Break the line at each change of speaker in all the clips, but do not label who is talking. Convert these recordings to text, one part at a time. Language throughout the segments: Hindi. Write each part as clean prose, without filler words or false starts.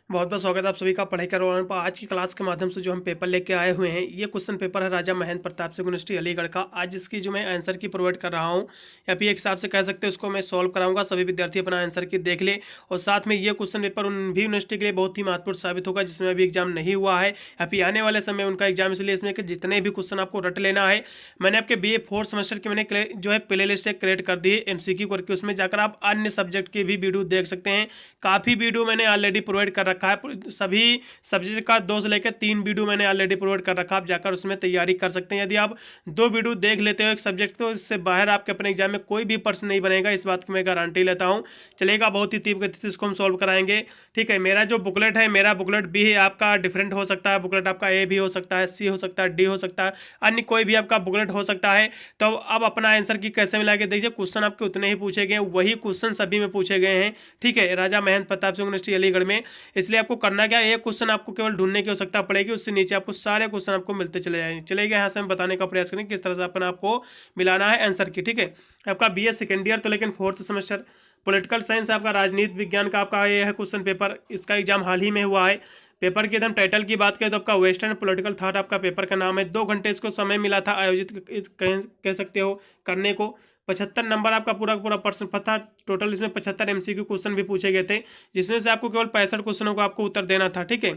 बहुत बहुत स्वागत है आप सभी का पढ़ाई करवाने पर। आज की क्लास के माध्यम से जो हम पेपर लेके आए हुए हैं, ये क्वेश्चन पेपर है राजा महेंद्र प्रताप सिंह यूनिवर्सिटी अलीगढ़ का। आज इसकी जो मैं आंसर की प्रोवाइड कर रहा हूँ, या फिर एक हिसाब से कह सकते हैं उसको मैं सॉल्व कराऊंगा। सभी विद्यार्थी अपना आंसर की देख ले। और साथ में ये क्वेश्चन पेपर उन भी यूनिवर्सिटी के लिए बहुत ही महत्वपूर्ण साबित होगा जिसमें अभी एग्जाम नहीं हुआ है, या फिर आने वाले समय उनका एग्जाम। इसलिए इसमें कि जितने भी क्वेश्चन आपको रट लेना है। मैंने आपके BA 4th सेमेस्टर की मैंने जो है प्ले लिस्ट क्रिएट कर दी है MCQ करके। उसमें जाकर आप अन्य सब्जेक्ट के भी वीडियो देख सकते हैं। काफ़ी वीडियो मैंने ऑलरेडी प्रोवाइड कर रखा है। सभी सब्जेक्ट का 2 से लेकर 3 वीडियो मैंने ऑलरेडी प्रोवाइड कर रखा है। आप जाकर उसमें तैयारी कर सकते हैं। यदि आप 2 वीडियो देख लेते हो एक सब्जेक्ट, तो इससे बाहर आपके अपने एग्जाम में कोई भी प्रश्न नहीं बनेगा, इस बात की मैं गारंटी लेता हूं। चलेगा, बहुत ही तीव्र गति से इसको हम सॉल्व कराएंगे। ठीक है, मेरा जो बुकलेट है, मेरा बुकलेट भी है, आपका डिफरेंट हो सकता है। बुकलेट आपका A भी हो सकता है, C हो सकता है, D हो सकता है, अन्य कोई भी आपका बुकलेट हो सकता है। तो अब अपना आंसर की कैसे मिला के देखिए, क्वेश्चन आपके उतने ही पूछे गए, वही क्वेश्चन सभी में पूछे गए हैं। ठीक है, राजा महेंद्र प्रताप सिंह यूनिवर्सिटी अलीगढ़ में। इसलिए आपको करना क्या है, एक क्वेश्चन आपको केवल ढूंढने की आवश्यकता पड़ेगी, उससे नीचे आपको सारे क्वेश्चन आपको मिलते चले जाएंगे। चलेगा, यहाँ से हम बताने का प्रयास करेंगे किस तरह से अपना आपको मिलाना है आंसर की। ठीक है, आपका BA सेकेंड ईयर तो लेकिन 4th सेमेस्टर पॉलिटिकल साइंस आपका राजनीति विज्ञान का आपका ये है क्वेश्चन पेपर। इसका एग्जाम हाल ही में हुआ है। पेपर के एकदम टाइटल की बात करें तो आपका वेस्टर्न पॉलिटिकल थॉट आपका पेपर का नाम है। 2 घंटे इसको समय मिला था आयोजित कह सकते हो करने को। 75 नंबर आपका पूरा पूरा प्रश्न था। टोटल इसमें 75 MCQ क्वेश्चन भी पूछे गए थे, जिसमें से आपको केवल 65 क्वेश्चनों को आपको उत्तर देना था। ठीक है,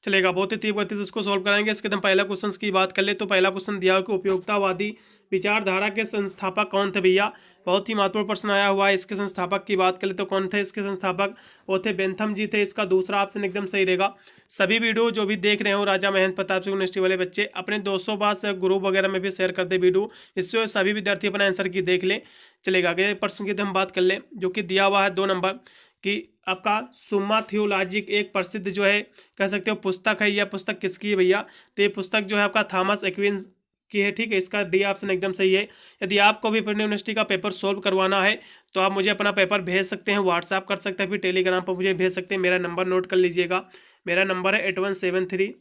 चलेगा, बहुत ही तीव्र गति से इसको सॉल्व कराएंगे। इसके एकदम पहला क्वेश्चन की बात कर ले तो पहला क्वेश्चन दिया हो कि उपयोगितावादी विचारधारा के संस्थापक कौन थे भैया। बहुत ही महत्वपूर्ण प्रश्न आया हुआ है। इसके संस्थापक की बात कर ले तो कौन थे इसके संस्थापक, वो थे बेंथम जी थे। इसका दूसरा ऑप्शन एकदम सही रहेगा। सभी वीडियो जो भी देख रहे हो राजा महेंद्र प्रताप सिंह यूनिवर्सिटी वाले बच्चे, अपने दोस्तों पास ग्रुप वगैरह में भी शेयर कर दे वीडियो, इससे सभी विद्यार्थी अपना आंसर की देख ले। चलेगा, अगले प्रश्न की हम बात कर ले जो कि दिया हुआ है 2 नंबर कि आपका सुम्मा थियोलॉजिक एक प्रसिद्ध जो है कह सकते हो पुस्तक है। यह पुस्तक किसकी है भैया, तो ये पुस्तक जो है आपका थॉमस एक्विंस की है। ठीक है, इसका D ऑप्शन एकदम सही है। यदि आपको भी अपनी यूनिवर्सिटी का पेपर सोल्व करवाना है तो आप मुझे अपना पेपर भेज सकते हैं, व्हाट्सएप कर सकते हैं, फिर टेलीग्राम पर मुझे भेज सकते हैं। मेरा नंबर नोट कर लीजिएगा, मेरा नंबर है 8173।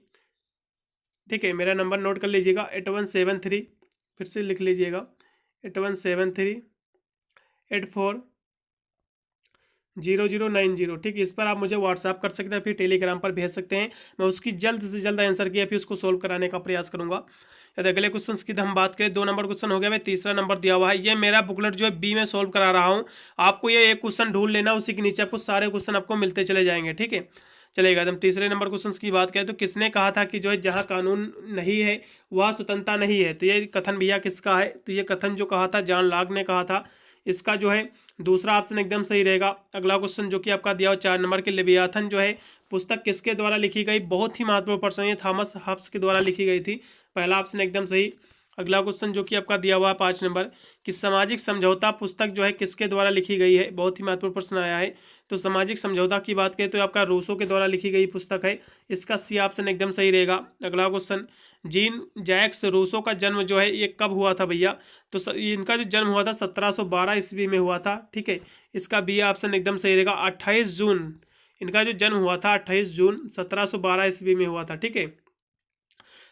ठीक है, मेरा नंबर नोट कर लीजिएगा 8173, फिर से लिख लीजिएगा 8173840090। ठीक है, इस पर आप मुझे व्हाट्सएप कर सकते हैं, फिर टेलीग्राम पर भेज सकते हैं। मैं उसकी जल्द से जल्द आंसर किया फिर उसको सोल्व कराने का प्रयास करूंगा। यदि अगले क्वेश्चन की हम बात करें, 2 नंबर क्वेश्चन हो गया भाई। तीसरा नंबर दिया हुआ है, ये मेरा बुकलेट जो है B में सोल्व करा रहा हूँ। आपको ये एक क्वेश्चन ढूंढ लेना, उसी के नीचे आपको सारे क्वेश्चन आपको मिलते चले जाएंगे। ठीक है, चलेगा। हम तीसरे नंबर क्वेश्चन की बात करें तो किसने कहा था कि जो है जहाँ कानून नहीं है वह स्वतंत्रता नहीं है, तो ये कथन भैया किसका है, तो ये कथन जो कहा था जॉन लॉक ने कहा था। इसका जो है दूसरा ऑप्शन एकदम सही रहेगा। अगला क्वेश्चन जो कि आपका दिया हो 4 नंबर के, लेवियाथन जो है पुस्तक किसके द्वारा लिखी गई। बहुत ही महत्वपूर्ण प्रश्न, ये थॉमस हॉब्स के द्वारा लिखी गई थी। पहला ऑप्शन एकदम सही। अगला क्वेश्चन जो कि आपका दिया हुआ है 5 नंबर कि सामाजिक समझौता पुस्तक जो है किसके द्वारा लिखी गई है। बहुत ही महत्वपूर्ण प्रश्न आया है। तो सामाजिक समझौता की बात करें तो आपका रूसो के द्वारा लिखी गई पुस्तक है। इसका C ऑप्शन एकदम सही रहेगा। अगला क्वेश्चन, जीन जैक्स रूसो का जन्म जो है ये कब हुआ था भैया, तो इनका जो जन्म हुआ था 1712 ईस्वी में हुआ था। ठीक है, इसका B ऑप्शन एकदम सही रहेगा। 28 जून इनका जो जन्म हुआ था, 28 जून 1712 ईस्वी में हुआ था। ठीक है,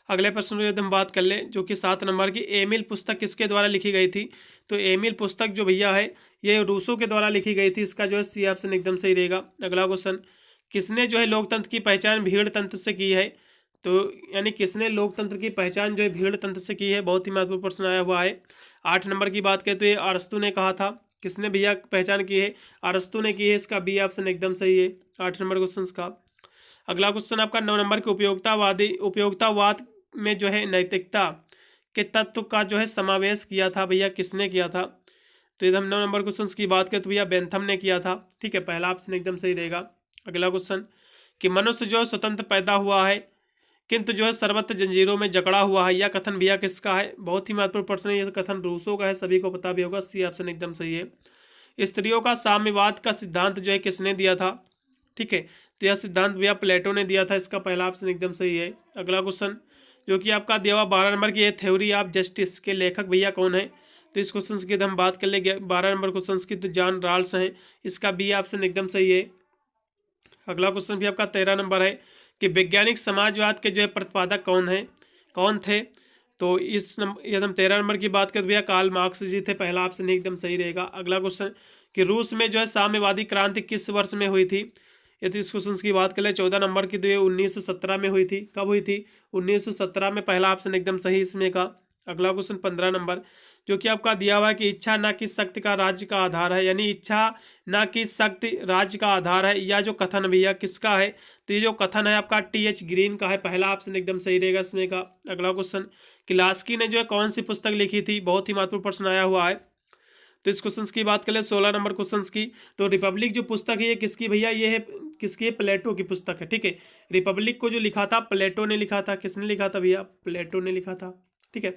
अगले प्रश्न की हम बात कर ले जो कि 7 नंबर की, एमिल पुस्तक किसके द्वारा लिखी गई थी। तो एमिल पुस्तक जो भैया है ये रूसो के द्वारा लिखी गई थी। इसका जो है C ऑप्शन एकदम सही रहेगा। अगला क्वेश्चन, किसने जो है लोकतंत्र की पहचान भीड़ तंत्र से की है, तो यानी किसने लोकतंत्र की पहचान जो है भीड़ तंत्र से की है। बहुत ही महत्वपूर्ण प्रश्न आया हुआ है। 8 नंबर की बात करें तो ये अरस्तु ने कहा था। किसने भैया पहचान की है, अरस्तु ने की है। इसका B ऑप्शन एकदम सही है 8 नंबर क्वेश्चन का। अगला क्वेश्चन आपका 9 नंबर के, उपयोगितावाद में जो है नैतिकता के तत्व का जो है समावेश किया था भैया, किसने किया था। तो यदि हम 9 नंबर क्वेश्चन की बात करें तो भैया बेंथम ने किया था। ठीक है, पहला ऑप्शन एकदम सही रहेगा। अगला क्वेश्चन कि मनुष्य जो स्वतंत्र पैदा हुआ है किंतु जो है सर्वत्र जंजीरों में जकड़ा हुआ है, यह कथन भैया किसका है। बहुत ही महत्वपूर्ण प्रश्न है, यह कथन रूसो का है, सभी को पता भी होगा। C ऑप्शन एकदम सही है। स्त्रियों का साम्यवाद का सिद्धांत जो है किसने दिया था। ठीक है, तो यह सिद्धांत भैया प्लेटो ने दिया था। इसका पहला ऑप्शन एकदम सही है। अगला क्वेश्चन जो कि आपका दिया हुआ 12 नंबर की, ये थ्योरी ऑफ जस्टिस के लेखक भैया कौन है। तो इस क्वेश्चन की हम बात कर लेंगे 12 नंबर क्वेश्चन की, तो जॉन रॉल्स हैं। इसका B ऑप्शन एकदम सही है। अगला क्वेश्चन भी आपका 13 नंबर है कि वैज्ञानिक समाजवाद के जो है प्रतिपादक कौन थे। तो इस यदि हम 13 नंबर की बात करें तो भैया कार्ल मार्क्स जी थे। पहला ऑप्शन एकदम सही रहेगा। अगला क्वेश्चन कि रूस में जो है साम्यवादी क्रांति किस वर्ष में हुई थी। यदि इस क्वेश्चन की बात करें 14 नंबर की, तो ये 1917 में हुई थी। कब हुई थी? 1917 में। पहला ऑप्शन एकदम सही इसमें का। अगला क्वेश्चन 15 नंबर, जो कि आपका दिया हुआ है कि इच्छा ना कि शक्ति का राज्य का आधार है, यानी इच्छा ना कि शक्ति राज्य का आधार है, या जो कथन भैया किसका है? तो ये जो कथन है आपका टी.एच. ग्रीन का है। पहला ऑप्शन एकदम सही रहेगा इसमें का। अगला क्वेश्चन, किलास्की ने जो है कौन सी पुस्तक लिखी थी? बहुत ही महत्वपूर्ण प्रश्न आया हुआ है। तो इस क्वेश्चन की बात करें 16 नंबर क्वेश्चन की, तो रिपब्लिक जो पुस्तक है ये किसकी भैया? ये है किसकी? प्लेटो की पुस्तक है। ठीक है, रिपब्लिक को जो लिखा था प्लेटो ने लिखा था। किसने लिखा था भैया? प्लेटो ने लिखा था। ठीक है,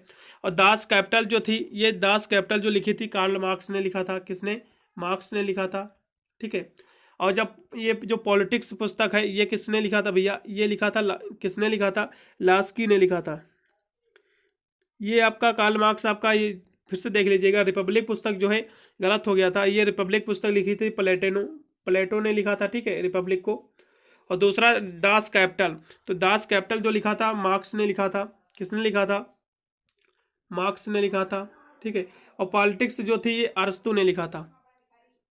और दास कैपिटल जो थी, ये दास कैपिटल जो लिखी थी कार्ल मार्क्स ने लिखा था। किसने? मार्क्स ने लिखा था। ठीक है, और जब ये जो पॉलिटिक्स पुस्तक है ये किसने लिखा था भैया? ये लिखा था किसने लिखा था? लास्की ने लिखा था। ये आपका कार्ल मार्क्स आपका, ये फिर से देख लीजिएगा, रिपब्लिक पुस्तक जो है गलत हो गया था। ये रिपब्लिक पुस्तक लिखी थी प्लेटो ने लिखा था। ठीक है, रिपब्लिक को। और दूसरा दास कैपिटल, तो दास कैपिटल जो लिखा था मार्क्स ने लिखा था। किसने लिखा था? मार्क्स ने लिखा था। ठीक है, और पॉलिटिक्स जो थी ये अरस्तु ने लिखा था।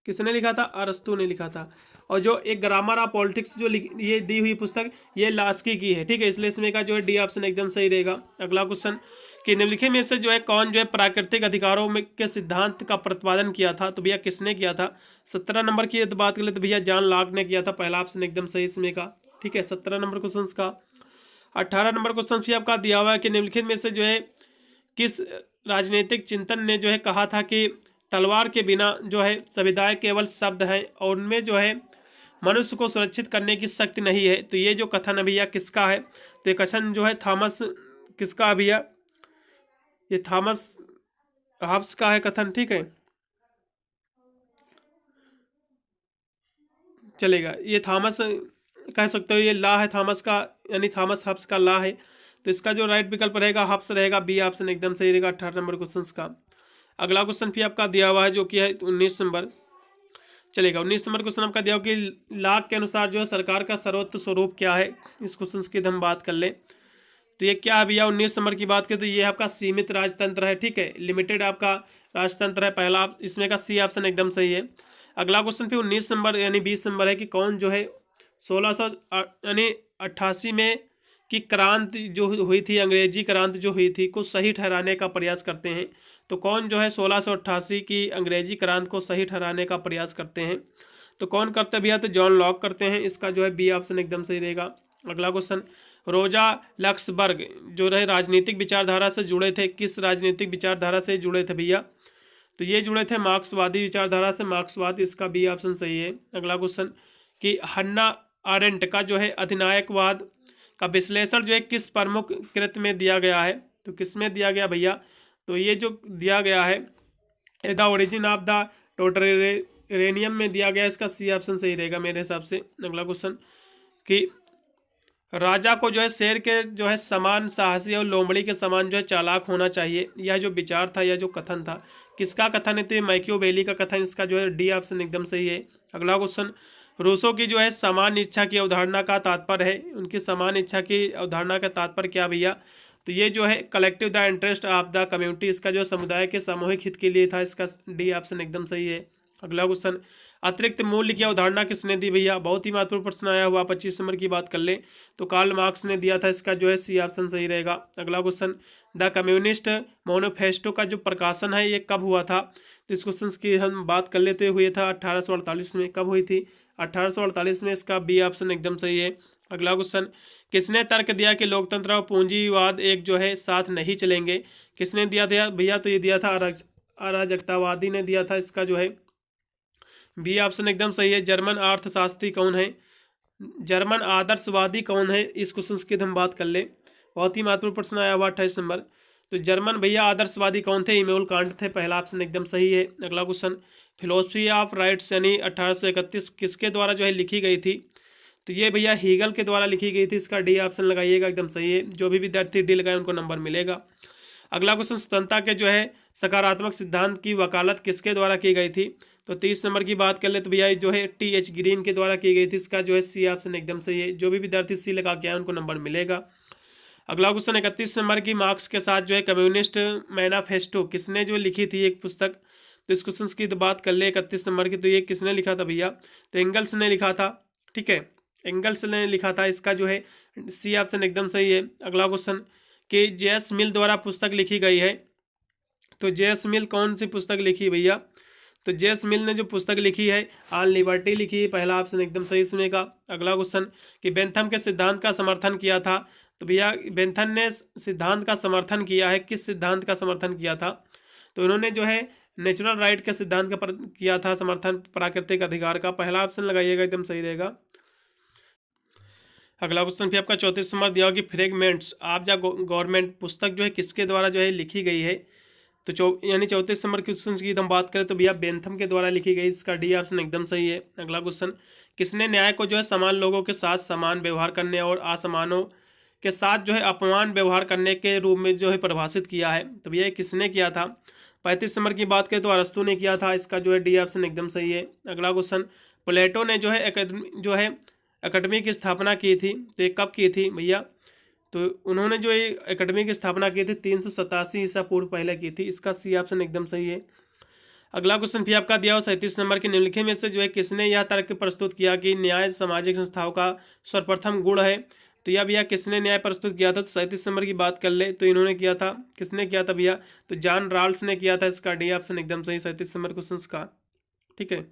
किसने लिखा था? अरस्तु ने लिखा था। और जो एक ग्रामर ऑफ पॉलिटिक्स जो ये दी हुई पुस्तक ये लास्की की है। ठीक है, इसलिए इसमें का जो है डी ऑप्शन एकदम सही रहेगा। अगला क्वेश्चन, कि निम्नलिखित में से जो है कौन जो है प्राकृतिक अधिकारों में के सिद्धांत का प्रतिपादन किया था? तो भैया किसने किया था? 17 नंबर की बात करें तो भैया जॉन लॉक ने किया था। पहला ऑप्शन एकदम सही इसमें का। ठीक है, 17 नंबर क्वेश्चन का। 18 नंबर क्वेश्चन भी आपका दिया हुआ है कि निम्नलिखित में से जो है किस राजनीतिक चिंतन ने जो है कहा था कि तलवार के बिना जो है संविधाएं केवल शब्द हैं और उनमें जो है मनुष्य को सुरक्षित करने की शक्ति नहीं है? तो ये जो कथन है भैया किसका है? तो ये कथन जो है थॉमस किसका है भैया? ये थॉमस हब्स का है कथन। ठीक है, चलेगा, ये थॉमस कह सकते हो, ये ला है थॉमस का, यानी थॉमस हब्स का ला है। तो इसका जो राइट विकल्प रहेगा हब्स रहेगा। बी ऑप्शन एकदम सही रहेगा 18 नंबर क्वेश्चन का। अगला क्वेश्चन भी आपका दिया हुआ है जो कि है 19 नंबर। चलेगा, 19 नंबर क्वेश्चन आपका दिया हुआ कि लाक के अनुसार जो है सरकार का सर्वोच्च स्वरूप क्या है? इस क्वेश्चन की हम बात कर लें तो ये क्या है भैया? 19 नंबर की बात करें तो ये आपका सीमित राजतंत्र है। ठीक है, लिमिटेड आपका राजतंत्र है। पहला इसमें का सी ऑप्शन एकदम सही है। अगला क्वेश्चन फिर 19 नंबर यानी 20 नंबर है कि कौन जो है 1600 यानी 88 में की क्रांति जो हुई थी, अंग्रेजी क्रांति जो हुई थी को सही ठहराने का प्रयास करते हैं? तो कौन जो है 1688 की अंग्रेजी क्रांति को सही ठहराने का प्रयास करते हैं? तो कौन करते भैया? तो जॉन लॉक करते हैं। इसका जो है बी ऑप्शन एकदम सही रहेगा। अगला क्वेश्चन, रोजा लक्सबर्ग जो रहे राजनीतिक विचारधारा से जुड़े थे, किस राजनीतिक विचारधारा से जुड़े थे भैया? तो ये जुड़े थे मार्क्सवादी विचारधारा से, मार्क्सवाद। इसका बी ऑप्शन सही है। अगला क्वेश्चन, कि हन्ना आरेंट का जो है अधिनायकवाद का विश्लेषण जो है किस प्रमुख कृत में दिया गया है? तो किस में दिया गया भैया? तो ये जो दिया गया है द ओरिजिन ऑफ द टोटरेनियम में दिया गया। इसका सी ऑप्शन सही रहेगा मेरे हिसाब से। अगला क्वेश्चन, कि राजा को जो है शेर के जो है समान साहसी और लोमड़ी के समान जो है चालाक होना चाहिए, यह जो विचार था, यह जो कथन था, किसका कथन है? तो मैकियावेली का कथन। इसका जो है डी ऑप्शन एकदम सही है। अगला क्वेश्चन, रूसो की जो है समान इच्छा की अवधारणा का तात्पर्य है, उनकी समान इच्छा की अवधारणा का तात्पर्य क्या भैया? तो ये जो है collective the interest of the community, इसका जो समुदाय के सामूहिक हित के लिए था। इसका डी ऑप्शन एकदम सही है। अगला क्वेश्चन, अतिरिक्त मूल्य की अवधारणा किसने दी भैया? बहुत ही महत्वपूर्ण प्रश्न आया हुआ। 25 नंबर की बात कर ले तो कार्ल मार्क्स ने दिया था। इसका जो है सी ऑप्शन सही रहेगा। अगला क्वेश्चन, द कम्युनिस्ट मैनिफेस्टो का जो प्रकाशन है ये कब हुआ था? तो इस क्वेश्चन की हम बात कर लेते हुए था 1848 में। कब हुई थी? 1848 में। इसका बी ऑप्शन एकदम सही है। अगला क्वेश्चन, किसने तर्क दिया कि लोकतंत्र और पूंजीवाद एक जो है साथ नहीं चलेंगे? किसने दिया था भैया? तो ये दिया था अराजकतावादी ने दिया था। इसका जो है बी ऑप्शन एकदम सही है। जर्मन अर्थशास्त्री कौन है? जर्मन आदर्शवादी कौन है? इस क्वेश्चन की हम बात कर ले। बहुत ही महत्वपूर्ण प्रश्न आया हुआ 28 नंबर। तो जर्मन भैया आदर्शवादी कौन थे? इमैनुअल कांट थे। पहला ऑप्शन एकदम सही है। अगला क्वेश्चन, फिलोसफी ऑफ राइट्स यानी 1831 किसके द्वारा जो है लिखी गई थी? तो ये भैया हीगल के द्वारा लिखी गई थी। इसका डी ऑप्शन लगाइएगा, एकदम सही है। जो भी विद्यार्थी डी लगाए उनको नंबर मिलेगा। अगला क्वेश्चन, स्वतंत्रता के जो है सकारात्मक सिद्धांत की वकालत किसके द्वारा की गई थी? तो 30 नंबर की बात कर ले तो भैया जो है टी.एच. ग्रीन के द्वारा की गई थी। इसका जो है सी ऑप्शन एकदम सही है। जो भी विद्यार्थी सी लगा के आए उनको नंबर मिलेगा। अगला क्वेश्चन, 31 नंबर की, मार्क्स के साथ जो है कम्युनिस्ट मैनिफेस्टो किसने जो लिखी थी एक पुस्तक? तो इस क्वेश्चन की तो बात कर ले 31 नंबर की, तो ये किसने लिखा था भैया? तो एंगल्स ने लिखा था। ठीक है, एंगल्स ने लिखा था, इसका जो है सी ऑप्शन एकदम सही है। अगला क्वेश्चन कि जेएस मिल द्वारा पुस्तक लिखी गई है, तो जेएस मिल कौन सी पुस्तक लिखी भैया? तो जेएस मिल ने जो पुस्तक लिखी है ऑन लिबर्टी लिखी है, पहला ऑप्शन एकदम सही इसमें का। अगला क्वेश्चन कि बेंथम के सिद्धांत का समर्थन किया था, तो भैया बेंथम ने सिद्धांत का समर्थन किया है, किस सिद्धांत का समर्थन किया था? तो इन्होंने जो है नेचुरल राइट के सिद्धांत का किया था समर्थन, प्राकृतिक अधिकार का। पहला ऑप्शन लगाइएगा, एकदम सही रहेगा। अगला क्वेश्चन भी आपका 34 नंबर दिया होगा कि फ्रेगमेंट्स ऑफ द गवर्नमेंट पुस्तक जो है किसके द्वारा जो है लिखी गई है? तो यानी 34 नंबर क्वेश्चन की हम बात करें तो भैया बेंथम के द्वारा लिखी गई, इसका डी ऑप्शन एकदम सही है। अगला क्वेश्चन किसने न्याय को जो है समान लोगों के साथ समान व्यवहार करने और असमानों के साथ जो है अपमान व्यवहार करने के रूप में जो है परिभाषित किया है? तो भैया किसने किया था? 35 नंबर की बात करें तो अरस्तु ने किया था, इसका जो है डी ऑप्शन एकदम सही है। अगला क्वेश्चन प्लेटो ने जो है अकेडमी की स्थापना की थी, तो ये कब की थी भैया? तो उन्होंने जो ये एकेडमी की स्थापना की थी 387 ईसा पूर्व पहले की थी, इसका सी ऑप्शन एकदम सही है। अगला क्वेश्चन भी आपका दिया हो 37 नंबर के निम्नलिखित में से जो है किसने यह तर्क प्रस्तुत किया कि न्याय सामाजिक संस्थाओं का सर्वप्रथम गुण है? तो यह भैया किसने न्याय प्रस्तुत किया था? तो 37 नंबर की बात कर ले तो इन्होंने किया था, किसने किया था भैया? तो जॉन राल्स ने किया था, इसका डी ऑप्शन एकदम सही 37 नंबर क्वेश्चन का। ठीक है,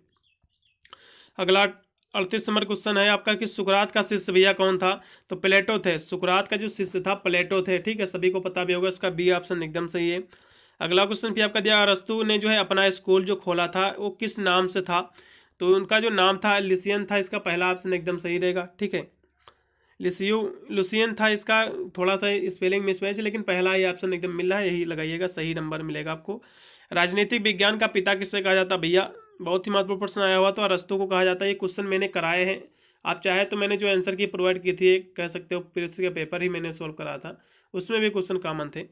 अगला 38 नंबर क्वेश्चन है आपका कि सुकरात का शिष्य भैया कौन था? तो प्लेटो थे, सुकरात का जो शिष्य था प्लेटो थे। ठीक है, सभी को पता भी होगा, इसका बी ऑप्शन एकदम सही है। अगला क्वेश्चन भी आपका दिया अरस्तु ने जो है अपना स्कूल जो खोला था वो किस नाम से था? तो उनका जो नाम था लिसियन था, इसका पहला ऑप्शन एकदम सही रहेगा। ठीक है, लुसियन था, इसका थोड़ा सा स्पेलिंग मिसमैच है, लेकिन पहला ही ऑप्शन एकदम मिल रहा है, यही लगाइएगा, सही नंबर मिलेगा आपको। राजनीतिक विज्ञान का पिता किससे कहा जाता भैया? बहुत ही महत्वपूर्ण प्रश्न आया हुआ, तो अरस्तु को कहा जाता है। ये क्वेश्चन मैंने कराए हैं, आप चाहे तो मैंने जो आंसर की प्रोवाइड की थी कह सकते हो, पीएससी का पेपर ही मैंने सॉल्व करा था, उसमें भी क्वेश्चन कॉमन थे।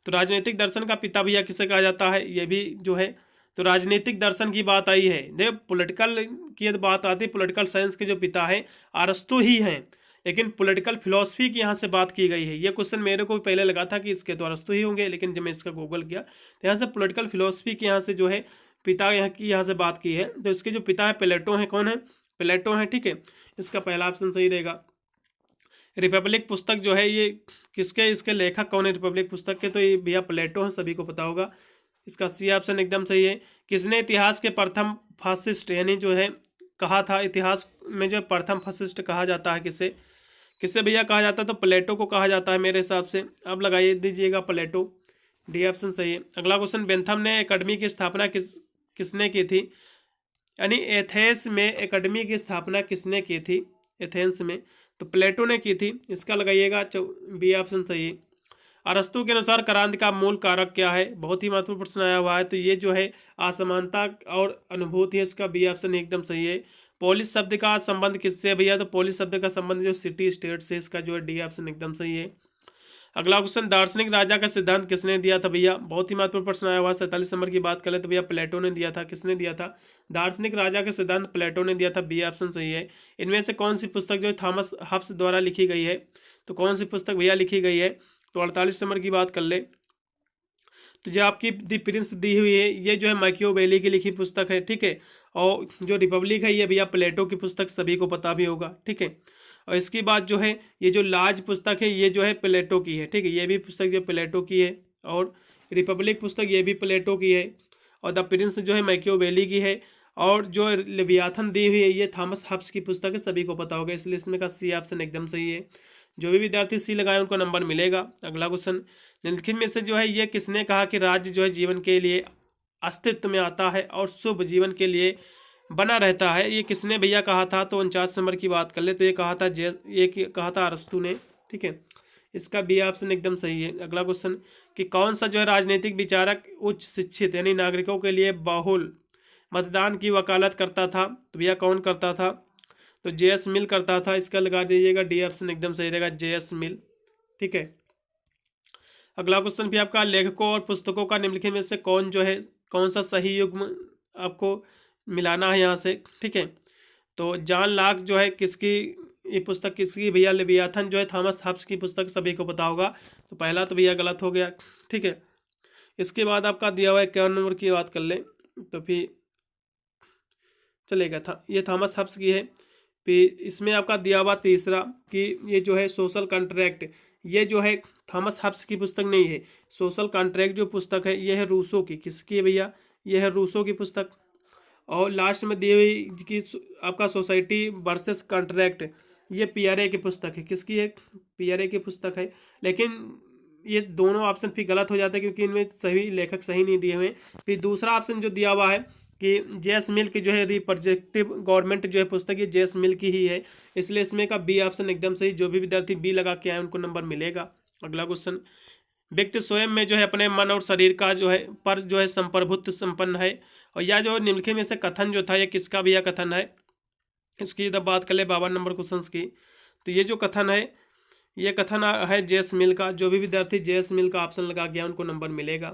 तो राजनीतिक दर्शन का पिता भैया किसे कहा जाता है? ये भी जो है, तो राजनीतिक दर्शन की बात आई है, देखो पॉलिटिकल की बात आती है, पॉलिटिकल साइंस के जो पिता हैं अरस्तु ही हैं, लेकिन पॉलिटिकल फिलॉसफी की यहाँ से बात की गई है। ये क्वेश्चन मेरे को पहले लगा था कि इसके तो अरस्तु ही होंगे, लेकिन जब मैं इसका गूगल किया तो यहाँ से पॉलिटिकल फिलॉसफी के यहाँ से जो है पिता यहाँ से बात की है, तो इसके जो पिता है प्लेटो हैं। कौन है? प्लेटो हैं। ठीक है, इसका पहला ऑप्शन सही रहेगा। रिपब्लिक पुस्तक जो है ये किसके, इसके लेखक कौन है रिपब्लिक पुस्तक के? तो ये भैया प्लेटो हैं, सभी को पता होगा, इसका सी ऑप्शन एकदम सही है। किसने इतिहास के प्रथम फासिस्ट यानी जो है कहा था, इतिहास में जो प्रथम फासिस्ट कहा जाता है किसे, किससे भैया कहा जाता है? तो प्लेटो को कहा जाता है मेरे हिसाब से। अब लगाइए दीजिएगा प्लेटो, डी ऑप्शन सही है। अगला क्वेश्चन बेंथम ने एकेडमी की स्थापना किसने की थी? यानी एथेंस में एकेडमी की स्थापना किसने की थी? एथेंस में, तो प्लेटो ने की थी, इसका लगाइएगा बी ऑप्शन सही है। अरस्तु के अनुसार क्रांति का मूल कारक क्या है? बहुत ही महत्वपूर्ण प्रश्न आया हुआ है, तो ये जो है असमानता और अनुभूति है, इसका बी ऑप्शन एकदम सही है। पोलिस शब्द का संबंध किससे है भैया? तो पोलिस शब्द का संबंध जो सिटी स्टेट से, इसका जो है डी ऑप्शन एकदम सही है। अगला क्वेश्चन दार्शनिक राजा का सिद्धांत किसने दिया था भैया? बहुत ही महत्वपूर्ण प्रश्न आया हुआ। 47 नंबर की बात करें तो भैया प्लेटो ने दिया था। किसने दिया था? दार्शनिक राजा का सिद्धांत प्लेटो ने दिया था, बी ऑप्शन सही है। इनमें से कौन सी पुस्तक जो है थॉमस हब्स द्वारा लिखी गई है? तो कौन सी पुस्तक भैया लिखी गई है? तो 48 नंबर की बात कर ले तो जो आपकी दी प्रिंस दी हुई है, ये जो है मैकियावेली की लिखी पुस्तक है। ठीक है, और जो रिपब्लिक है ये भैया प्लेटो की पुस्तक, सभी को पता भी होगा। ठीक है, और इसकी बात जो है ये जो लाज पुस्तक है ये जो है प्लेटो की है। ठीक है, ये भी पुस्तक जो प्लेटो की है, और रिपब्लिक पुस्तक ये भी प्लेटो की है, और द प्रिंस जो है मैकियावेली की है, और जो लेवियाथन दी हुई है ये थॉमस हब्स की पुस्तक है, सभी को पता होगा, इसलिए इसमें का सी ऑप्शन एकदम सही है। जो भी विद्यार्थी सी लगाए उनको नंबर मिलेगा। अगला क्वेश्चन निम्नलिखित में से जो है ये किसने कहा कि राज्य जो है जीवन के लिए अस्तित्व में आता है और शुभ जीवन के लिए बना रहता है? ये किसने भैया कहा था? तो 49 नंबर की बात कर ले तो ये कहा था कहा था अरस्तु ने। ठीक है, इसका बी ऑप्शन एकदम सही है। अगला क्वेश्चन कि कौन सा जो है राजनीतिक विचारक उच्च शिक्षित यानी नागरिकों के लिए बहुल मतदान की वकालत करता था? तो भैया कौन करता था? तो जेएस मिल करता था, इसका लगा दीजिएगा, डी ऑप्शन एकदम सही रहेगा, जेएस मिल। ठीक है, अगला क्वेश्चन भी आपका लेखकों और पुस्तकों का निम्नलिखित में से कौन सा सही युग्म आपको मिलाना है यहाँ से? ठीक है, तो जॉन लॉक जो है किसकी ये पुस्तक किसकी भैया? लेवियाथन जो है थॉमस हब्स की पुस्तक, सभी को पता होगा, तो पहला तो भैया गलत हो गया। ठीक है, इसके बाद आपका दिया हुआ है 51 नंबर की बात कर ले तो फिर चलेगा था, ये थॉमस हब्स की है। फिर इसमें आपका दिया हुआ तीसरा कि ये जो है सोशल कॉन्ट्रैक्ट, ये जो है थॉमस हब्स की पुस्तक नहीं है। सोशल कॉन्ट्रैक्ट जो पुस्तक है ये है रूसो की। किसकी है भैया? ये है रूसो की पुस्तक। और लास्ट में दी हुई कि आपका सोसाइटी वर्सेस कॉन्ट्रैक्ट, ये पीआरए की पुस्तक है। किसकी है? पीआरए की पुस्तक है। लेकिन ये दोनों ऑप्शन फिर गलत हो जाते हैं क्योंकि इनमें सही लेखक सही नहीं दिए हुए। फिर दूसरा ऑप्शन जो दिया हुआ है कि जेएस मिल की जो है रिप्रेजेंटेटिव गवर्नमेंट जो है पुस्तक ये जेएस मिल की ही है, इसलिए इसमें का बी ऑप्शन एकदम सही। जो भी विद्यार्थी बी लगा के आए उनको नंबर मिलेगा। अगला क्वेश्चन, व्यक्ति स्वयं में जो है अपने मन और शरीर का जो है पर जो है संप्रभुत्व संपन्न है। और यह जो निम्नलिखित में से कथन जो था ये किसका भी यह कथन है? इसकी जब बात कर ले 52 नंबर क्वेश्चन की, तो ये जो कथन है ये कथन है जेएस मिल का। जो भी विद्यार्थी जेएस मिल का ऑप्शन लगा गया उनको नंबर मिलेगा।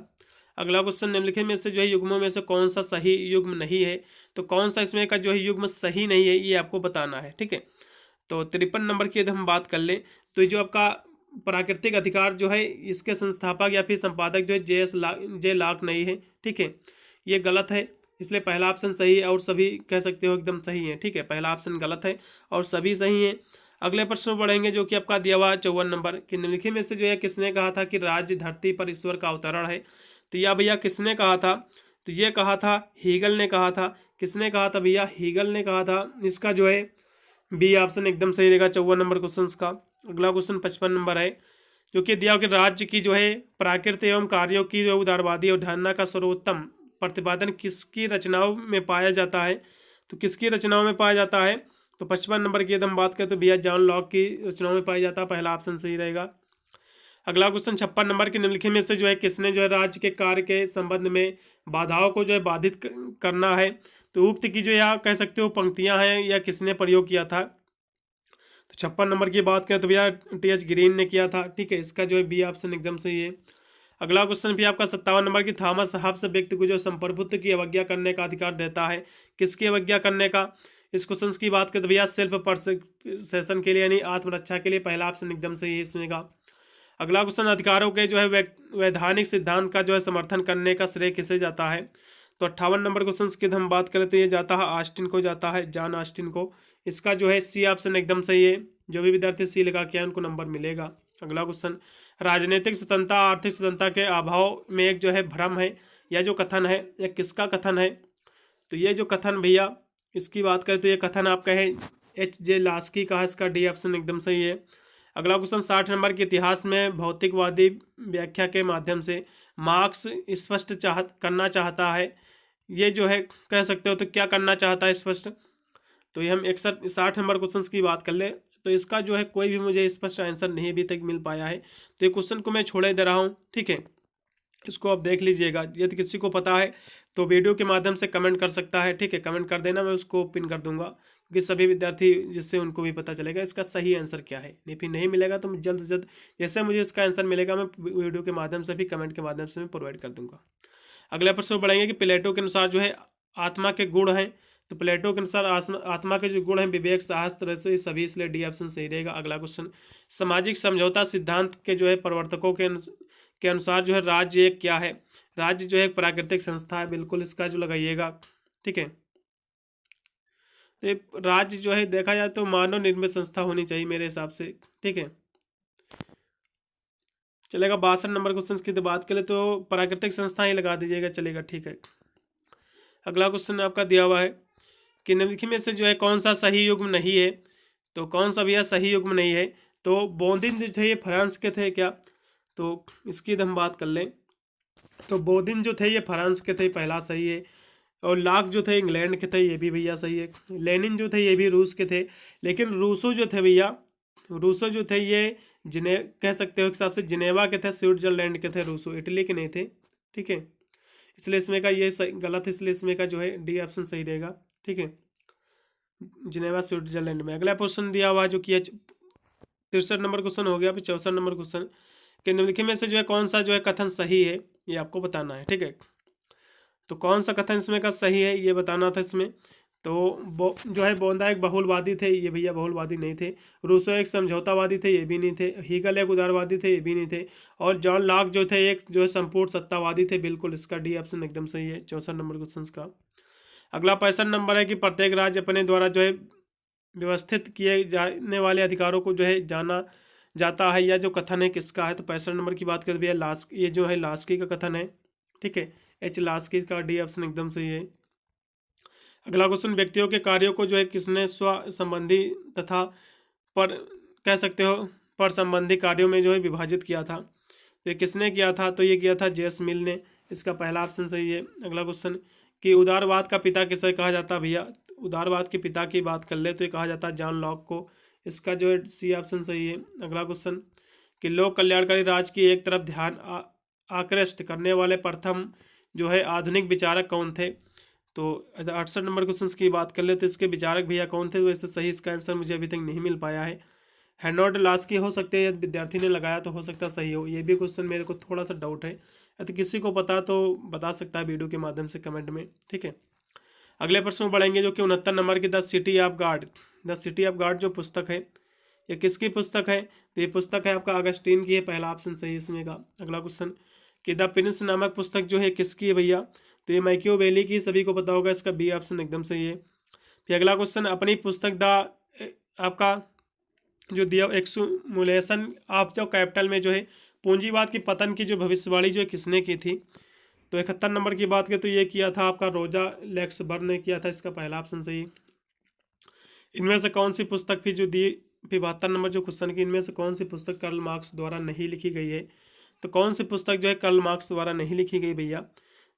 अगला क्वेश्चन, निम्नलिखित में से जो है युग्मों में से कौन सा सही युग्म नहीं है? तो कौन सा इसमें का जो है युग्म सही नहीं है ये आपको बताना है, ठीक है। तो 53 नंबर की यदि हम बात कर लें तो ये जो आपका प्राकृतिक अधिकार जो है इसके संस्थापक या फिर संपादक जो है जे लाक नहीं है, ठीक है। ये गलत है, इसलिए पहला ऑप्शन सही है और सभी कह सकते हो एकदम सही है, ठीक है। पहला ऑप्शन गलत है और सभी सही है। अगले प्रश्न में बढ़ेंगे जो कि आपका दिया हुआ 54 नंबर कि निम्नलिखित में से जो है किसने कहा था कि राज्य धरती पर ईश्वर का अवतरण है? तो यह भैया किसने कहा था? तो ये कहा था हीगल ने कहा था। किसने कहा था भैया? हीगल ने कहा था। इसका जो है बी ऑप्शन एकदम सही रहेगा 54 नंबर क्वेश्चन का। अगला क्वेश्चन 55 नंबर है जो कि दिया कि राज्य की जो है प्राकृत एवं कार्यों की जो उदारवादी अवधारणा का सर्वोत्तम प्रतिपादन किसकी रचनाओं में पाया जाता है? तो किसकी रचनाओं में पाया जाता है? तो 55 नंबर की यदि हम बात करें तो भैया जॉन लॉक की रचनाओं में पाया जाता है। पहला ऑप्शन सही रहेगा। अगला क्वेश्चन 56 नंबर के निम्नलिखित में से जो है किसने जो है राज्य के कार्य के संबंध में बाधाओं को जो है बाधित करना है? तो उक्त की जो या कह सकते हो पंक्तियां हैं या किसने प्रयोग किया था? तो 56 नंबर की बात करें तो भैया टी.एच. ग्रीन ने किया था, ठीक है। इसका जो है बी ऑप्शन एकदम सही है। अगला क्वेश्चन भी आपका 57 नंबर की थॉमस हब्स व्यक्ति को जो संप्रभुत्व की अवज्ञा करने का अधिकार देता है। किसकी अवज्ञा करने का? इस क्वेश्चन की बात करें तो भैया सेल्फ परसेप्शन के लिए यानी आत्मरक्षा के लिए। पहला ऑप्शन एकदम सही है इसमें का। अगला क्वेश्चन, अधिकारों के जो है वैधानिक सिद्धांत का जो है समर्थन करने का श्रेय किसे जाता है? तो 58 नंबर क्वेश्चन की हम बात करें तो ये जाता है ऑस्टिन को, जाता है जॉन ऑस्टिन को। इसका जो है सी ऑप्शन एकदम सही है। जो भी विद्यार्थी सी लगा के आए उनको नंबर मिलेगा। अगला क्वेश्चन, राजनीतिक स्वतंत्रता आर्थिक स्वतंत्रता के अभाव में एक जो है भ्रम है या जो कथन है यह किसका कथन है? तो ये जो कथन भैया इसकी बात करें तो ये कथन आपका है H.J. लास्की का है। इसका डी ऑप्शन एकदम सही है। अगला क्वेश्चन 60 नंबर के इतिहास में भौतिकवादी व्याख्या के माध्यम से मार्क्स स्पष्ट करना चाहता है। ये जो है कह सकते हो तो क्या करना चाहता है स्पष्ट? तो ये हम 60 नंबर क्वेश्चन की बात कर ले तो इसका जो है कोई भी मुझे स्पष्ट आंसर नहीं अभी तक मिल पाया है। तो ये क्वेश्चन को मैं छोड़े दे रहा हूँ, ठीक है। इसको आप देख लीजिएगा। यदि किसी को पता है तो वीडियो के माध्यम से कमेंट कर सकता है, ठीक है। कमेंट कर देना, मैं उसको पिन कर दूंगा क्योंकि सभी विद्यार्थी जिससे उनको भी पता चलेगा इसका सही आंसर क्या है। नहीं फिर नहीं मिलेगा तो जल्द से जल्द जैसे मुझे इसका आंसर मिलेगा मैं वीडियो के माध्यम से भी कमेंट के माध्यम से मैं प्रोवाइड कर दूंगा। अगला प्रश्न बढ़ेंगे कि प्लेटो के अनुसार जो है आत्मा के गुण हैं। तो प्लेटो के अनुसार आत्मा के जो गुण हैं विवेक साहस तरह से सभी, इसलिए डी ऑप्शन सही रहेगा। अगला क्वेश्चन, सामाजिक समझौता सिद्धांत के जो है प्रवर्तकों के अनुसार जो है राज्य एक क्या है? राज्य जो है एक प्राकृतिक संस्था है, बिल्कुल इसका जो लगाइएगा, ठीक है। तो राज्य जो है देखा जाए तो मानव निर्मित संस्था होनी चाहिए मेरे हिसाब से, ठीक है। चलेगा 62 नंबर क्वेश्चन की तो बात करें तो प्राकृतिक संस्था ही लगा दीजिएगा, चलेगा, ठीक है। अगला क्वेश्चन आपका दिया हुआ है कि निम्नलिखित में से जो है कौन सा सही युग्म नहीं है? तो कौन सा भैया सही युग्म नहीं है? तो बोधिन जो थे ये फ्रांस के थे क्या? तो इसकी हम बात कर लें तो बोधिन जो थे ये फ्रांस के थे, पहला सही है। और लाक जो थे इंग्लैंड के थे, ये भी भैया सही है। लेनिन जो थे ये भी रूस के थे। लेकिन रूसो जो थे भैया, रूसो जो थे ये कह सकते हो हिसाब से जिनेवा के थे, स्विट्जरलैंड के थे। रूसो इटली के नहीं थे, ठीक है। इसलिए इसमें का ये सही गलत है, इसलिए इसमें का जो है डी ऑप्शन सही रहेगा, ठीक है। जिनेवा स्विट्जरलैंड में। अगला क्वेश्चन दिया हुआ जो कि 63 नंबर क्वेश्चन हो गया। फिर 64 नंबर क्वेश्चन कि निम्नलिखित में से जो है कौन सा जो है कथन सही है ये आपको बताना है, ठीक है। तो कौन सा कथन इसमें का सही है ये बताना था इसमें। तो जो है बोंदा एक बहुलवादी थे, ये भैया बहुलवादी नहीं थे। रूसो एक समझौतावादी थे, ये भी नहीं थे। हीगल एक उदारवादी थे, ये भी नहीं थे। और जॉन लॉक जो थे एक जो है संपूर्ण सत्तावादी थे, बिल्कुल इसका डी ऑप्शन एकदम सही है 64 नंबर क्वेश्चन का। अगला 65 नंबर है कि प्रत्येक राज्य अपने द्वारा जो है व्यवस्थित किए जाने वाले अधिकारों को जो है जाना जाता है, या जो कथन है किसका है। तो 65 नंबर की बात करें भैया लास्क, ये जो है लास्की का कथन है, ठीक है, एच लास्की का डी ऑप्शन एकदम सही है। अगला क्वेश्चन, व्यक्तियों के कार्यों को जो है किसने स्व संबंधी तथा पर कह सकते हो पर संबंधी कार्यों में जो है विभाजित किया था। तो ये किसने किया था, तो ये किया था जेम्स मिल ने, इसका पहला ऑप्शन सही है। अगला क्वेश्चन कि उदारवाद का पिता किसे कहा जाता है भैया, उदारवाद के पिता की बात कर ले तो ये कहा जाता है जॉन लॉक को, इसका जो है सी ऑप्शन सही है। अगला क्वेश्चन कि लोक कल्याणकारी राज्य की एक तरफ ध्यान आकृष्ट करने वाले प्रथम जो है आधुनिक विचारक कौन थे। तो 68 नंबर क्वेश्चन की बात कर ले तो इसके विचारक भैया कौन थे, वैसे सही इसका आंसर मुझे अभी तक नहीं मिल पाया है। हेनोल्ड लास्की हो सकते हैं, विद्यार्थी ने लगाया तो हो सकता है सही हो, ये भी क्वेश्चन मेरे को थोड़ा सा डाउट है, यदि किसी को पता तो बता सकता है वीडियो के माध्यम से कमेंट में, ठीक है। अगले प्रश्न में बढ़ेंगे जो कि 69 नंबर की the city of God, the city of God जो पुस्तक है ये किसकी पुस्तक है, तो ये पुस्तक है आपका अगस्टीन की है, पहला ऑप्शन सही इसमें का। अगला क्वेश्चन कि द प्रिंस नामक पुस्तक जो है किसकी है भैया, तो ये मैकियावेली की, सभी को पता होगा, इसका बी ऑप्शन एकदम सही है। फिर अगला क्वेश्चन, अपनी पुस्तक द आपका जो दिया एक्सुमुलेशन ऑफ द कैपिटल में जो है पूंजीवाद की पतन की जो भविष्यवाणी जो है किसने की थी, तो 71 नंबर की बात करें तो ये किया था आपका रोजा लैक्सबर्ग ने किया था, इसका पहला ऑप्शन सही। इनमें से कौन सी पुस्तक थी जो दी, 72 नंबर जो क्वेश्चन की, इनमें से कौन सी पुस्तक कार्ल मार्क्स द्वारा नहीं लिखी गई है, तो कौन सी पुस्तक जो है कार्ल मार्क्स द्वारा नहीं लिखी गई भैया,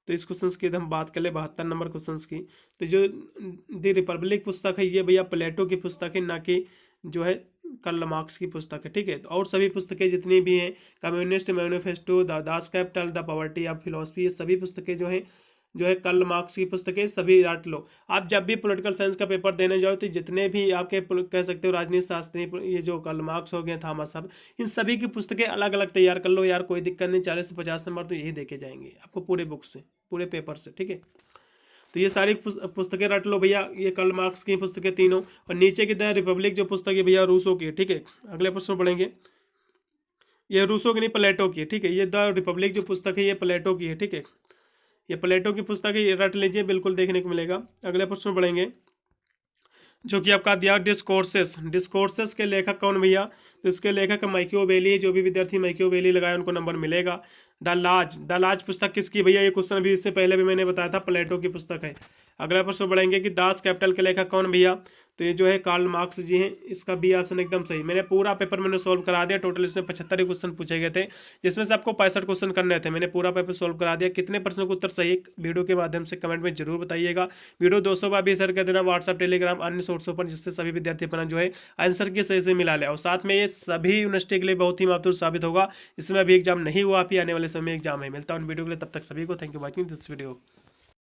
तो इस क्वेश्चन की हम बात कर ले 72 नंबर क्वेश्चन की, तो जो द रिपब्लिक पुस्तक है ये भैया प्लेटो की पुस्तक है, ना कि जो है कार्ल मार्क्स की पुस्तक है, ठीक है। तो और सभी पुस्तकें जितनी भी हैं, communist manifesto, the Das Kapital, the poverty of philosophy, ये सभी पुस्तकें जो है कार्ल मार्क्स की पुस्तकें सभी रट लो। आप जब भी पॉलिटिकल साइंस का पेपर देने जाओ तो जितने भी आपके कह सकते हो राजनीति शास्त्री, ये जो कार्ल मार्क्स हो गए, थॉमस सब, इन सभी की पुस्तकें अलग अलग तैयार कर लो यार, कोई दिक्कत नहीं, 40 से 50 नंबर तो यही देके जाएंगे आपको पूरे बुक से, पूरे पेपर से, ठीक है। तो ये सारी पुस्तकें रट लो भैया, ये कार्ल मार्क्स की पुस्तकें तीनों, और नीचे की द रिपब्लिक जो पुस्तक है भैया रूसो की, ठीक है। अगले प्रश्न पढ़ेंगे, ये रूसो की नहीं प्लेटो की है, ठीक है, ये द रिपब्लिक जो पुस्तक है ये प्लेटो की है, ठीक है, ये प्लेटो की पुस्तक है, ये रट लीजिए, बिल्कुल देखने को मिलेगा। अगले प्रश्न पढ़ेंगे जो कि आपका दिया डिस्कोर्सेस, डिस्कोर्सेस के लेखक कौन भैया, तो इसके लेखक मैकियावेली, जो भी विद्यार्थी मैकियावेली लगाए उनको नंबर मिलेगा। द लाज पुस्तक किसकी भैया, ये क्वेश्चन भी इससे पहले भी मैंने बताया था, प्लेटो की पुस्तक है। अगला प्रश्न बढ़ेंगे कि दास कैपिटल के लेखक कौन भैया, तो ये जो है कार्ल मार्क्स जी हैं, इसका बी ऑप्शन एकदम सही। मैंने पूरा पेपर मैंने सोल्व करा दिया, टोटल इसमें 75 क्वेश्चन पूछे गए थे, जिसमें से आपको 65 क्वेश्चन करने थे, मैंने पूरा पेपर सोल्व करा दिया। कितने प्रश्नों का उत्तर सही वीडियो के माध्यम से कमेंट में जरूर बताइएगा। वीडियो 200 बार भी शेयर कर देना व्हाट्सअप, टेलीग्राम, अन्य सोर्सों पर, जिससे सभी विद्यार्थी अपना जो है आंसर की सही से मिला ले। और साथ में ये सभी यूनिवर्सिटी के लिए बहुत ही महत्वपूर्ण साबित होगा, इसमें अभी एग्जाम नहीं हुआ, अभी आने वाले समय में एग्जाम है। मिलता हूँ वीडियो के लिए, तब तक सभी को thank you watching this video.